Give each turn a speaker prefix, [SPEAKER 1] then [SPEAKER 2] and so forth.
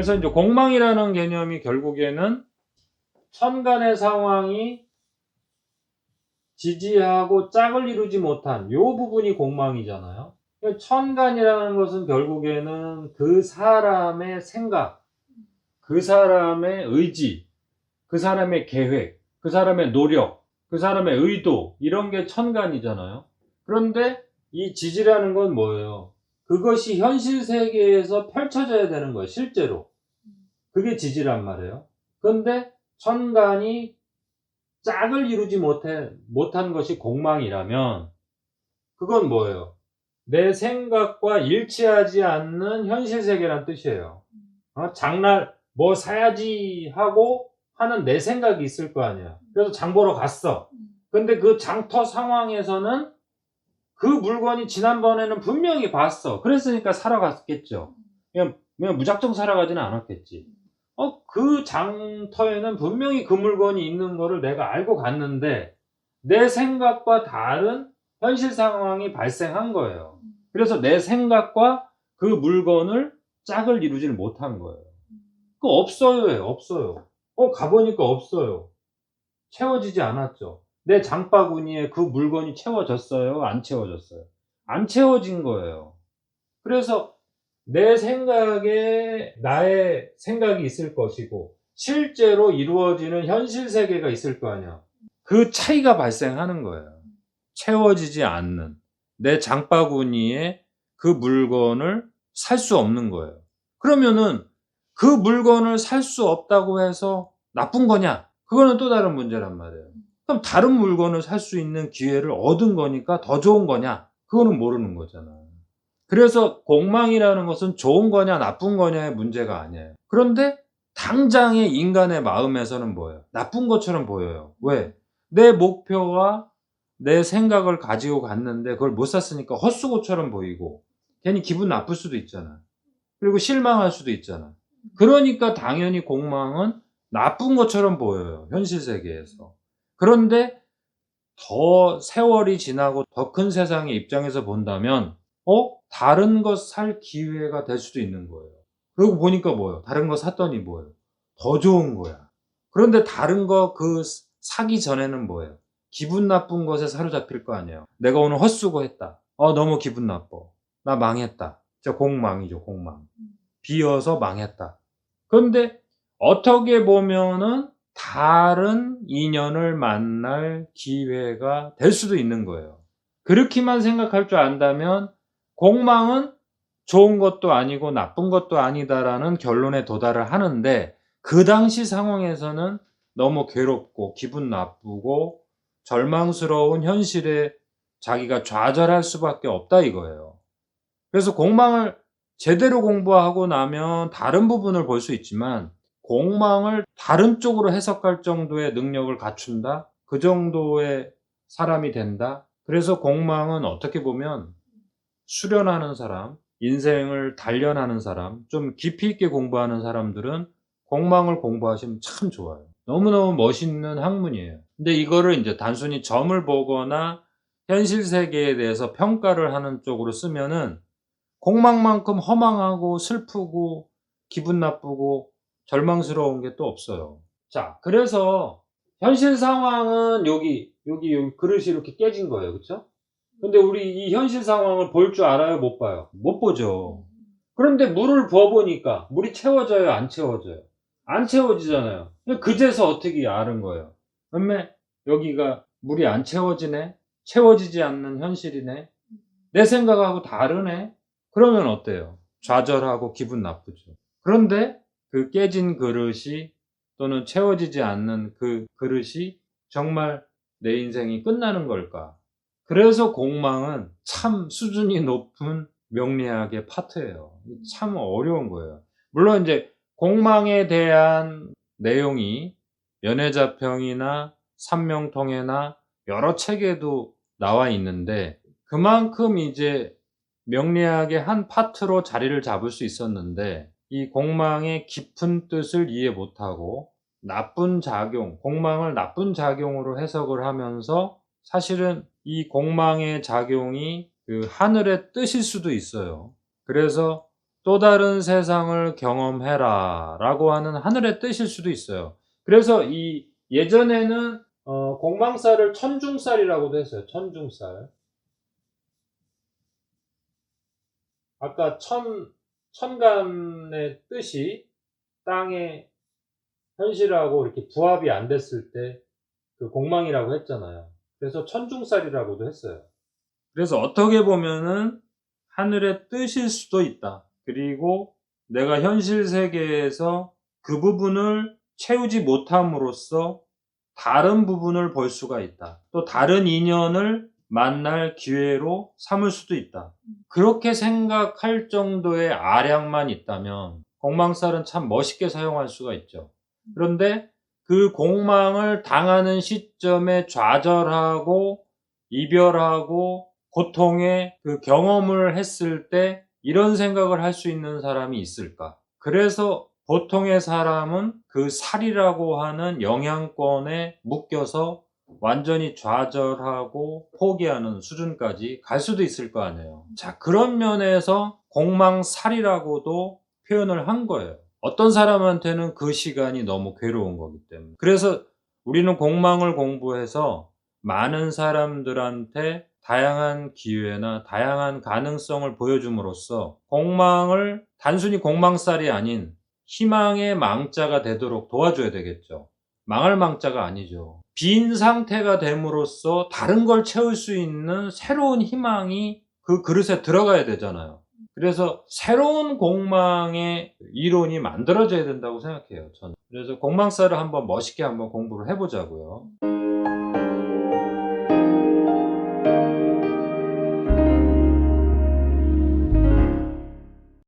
[SPEAKER 1] 그래서 이제 공망이라는 개념이 결국에는 천간의 상황이 지지하고 짝을 이루지 못한 요 부분이 공망이잖아요. 천간이라는 것은 결국에는 그 사람의 생각, 그 사람의 의지, 그 사람의 계획, 그 사람의 노력, 그 사람의 의도, 이런 게 천간이잖아요. 그런데 이 지지라는 건 뭐예요? 그것이 현실 세계에서 펼쳐져야 되는 거예요, 실제로. 그게 지지란 말이에요. 그런데 천간이 짝을 이루지 못한 것이 공망이라면 그건 뭐예요? 내 생각과 일치하지 않는 현실 세계란 뜻이에요. 장날 뭐 사야지 하고 하는 내 생각이 있을 거 아니야. 그래서 장 보러 갔어. 근데 그 장터 상황에서는 그 물건이 지난번에는 분명히 봤어. 그랬으니까 사러 갔겠죠. 그냥 무작정 사러 가지는 않았겠지. 그 장터에는 분명히 그 물건이 있는 거를 내가 알고 갔는데 내 생각과 다른 현실 상황이 발생한 거예요. 그래서 내 생각과 그 물건을 짝을 이루지를 못한 거예요. 없어요. 없어요. 가보니까 없어요. 채워지지 않았죠. 내 장바구니에 그 물건이 채워졌어요? 안 채워졌어요? 안 채워진 거예요. 그래서 내 생각에 나의 생각이 있을 것이고 실제로 이루어지는 현실 세계가 있을 거 아니야. 그 차이가 발생하는 거예요. 채워지지 않는 내 장바구니에 그 물건을 살 수 없는 거예요. 그러면은 그 물건을 살 수 없다고 해서 나쁜 거냐? 그거는 또 다른 문제란 말이에요. 그럼 다른 물건을 살 수 있는 기회를 얻은 거니까 더 좋은 거냐? 그거는 모르는 거잖아요. 그래서 공망이라는 것은 좋은 거냐 나쁜 거냐의 문제가 아니에요. 그런데 당장의 인간의 마음에서는 뭐예요? 나쁜 것처럼 보여요. 왜? 내 목표와 내 생각을 가지고 갔는데 그걸 못 샀으니까 헛수고처럼 보이고 괜히 기분 나쁠 수도 있잖아. 그리고 실망할 수도 있잖아. 그러니까 당연히 공망은 나쁜 것처럼 보여요. 현실 세계에서. 그런데 더 세월이 지나고 더 큰 세상의 입장에서 본다면 다른 것 살 기회가 될 수도 있는 거예요. 그러고 보니까 뭐예요? 다른 거 샀더니 뭐예요? 더 좋은 거야. 그런데 다른 거 사기 전에는 뭐예요? 기분 나쁜 것에 사로잡힐 거 아니에요. 내가 오늘 헛수고했다. 너무 기분 나빠. 나 망했다. 진짜 공망이죠, 공망. 비어서 망했다. 그런데 어떻게 보면은 다른 인연을 만날 기회가 될 수도 있는 거예요. 그렇게만 생각할 줄 안다면 공망은 좋은 것도 아니고 나쁜 것도 아니다라는 결론에 도달을 하는데 그 당시 상황에서는 너무 괴롭고 기분 나쁘고 절망스러운 현실에 자기가 좌절할 수밖에 없다 이거예요. 그래서 공망을 제대로 공부하고 나면 다른 부분을 볼 수 있지만 공망을 다른 쪽으로 해석할 정도의 능력을 갖춘다? 그 정도의 사람이 된다? 그래서 공망은 어떻게 보면 수련하는 사람, 인생을 단련하는 사람, 좀 깊이 있게 공부하는 사람들은 공망을 공부하시면 참 좋아요. 너무너무 멋있는 학문이에요. 근데 이거를 이제 단순히 점을 보거나 현실 세계에 대해서 평가를 하는 쪽으로 쓰면은 공망만큼 허망하고 슬프고 기분 나쁘고 절망스러운 게 또 없어요. 자, 그래서 현실 상황은 여기 그릇이 이렇게 깨진 거예요. 그쵸? 근데 우리 이 현실 상황을 볼 줄 알아요? 못 봐요? 못 보죠. 그런데 물을 부어보니까 물이 채워져요? 안 채워져요? 안 채워지잖아요. 그제서 어떻게 아는 거예요? 그러면 여기가 물이 안 채워지네? 채워지지 않는 현실이네? 내 생각하고 다르네? 그러면 어때요? 좌절하고 기분 나쁘죠. 그런데 그 깨진 그릇이 또는 채워지지 않는 그 그릇이 정말 내 인생이 끝나는 걸까? 그래서 공망은 참 수준이 높은 명리학의 파트예요. 참 어려운 거예요. 물론 이제 공망에 대한 내용이 연애자평이나 삼명통해나 여러 책에도 나와 있는데 그만큼 이제 명리학의 한 파트로 자리를 잡을 수 있었는데 이 공망의 깊은 뜻을 이해 못하고 나쁜 작용, 공망을 나쁜 작용으로 해석을 하면서 사실은 이 공망의 작용이 그 하늘의 뜻일 수도 있어요. 그래서 또 다른 세상을 경험해라 라고 하는 하늘의 뜻일 수도 있어요. 그래서 이 예전에는 공망살을 천중살이라고도 했어요. 천중살. 아까 천간의 뜻이 땅에 현실하고 이렇게 부합이 안 됐을 때 그 공망이라고 했잖아요. 그래서 천중살이라고도 했어요. 그래서 어떻게 보면은 하늘의 뜻일 수도 있다. 그리고 내가 현실 세계에서 그 부분을 채우지 못함으로써 다른 부분을 볼 수가 있다. 또 다른 인연을 만날 기회로 삼을 수도 있다. 그렇게 생각할 정도의 아량만 있다면 공망살은 참 멋있게 사용할 수가 있죠. 그런데 그 공망을 당하는 시점에 좌절하고 이별하고 고통의 그 경험을 했을 때 이런 생각을 할 수 있는 사람이 있을까? 그래서 보통의 사람은 그 살이라고 하는 영향권에 묶여서 완전히 좌절하고 포기하는 수준까지 갈 수도 있을 거 아니에요. 자, 그런 면에서 공망살이라고도 표현을 한 거예요. 어떤 사람한테는 그 시간이 너무 괴로운 거기 때문에. 그래서 우리는 공망을 공부해서 많은 사람들한테 다양한 기회나 다양한 가능성을 보여줌으로써 공망을 단순히 공망살이 아닌 희망의 망자가 되도록 도와줘야 되겠죠. 망할 망자가 아니죠. 빈 상태가 됨으로써 다른 걸 채울 수 있는 새로운 희망이 그 그릇에 들어가야 되잖아요. 그래서 새로운 공망의 이론이 만들어져야 된다고 생각해요, 저는. 그래서 공망살을 한번 멋있게 한번 공부를 해보자고요.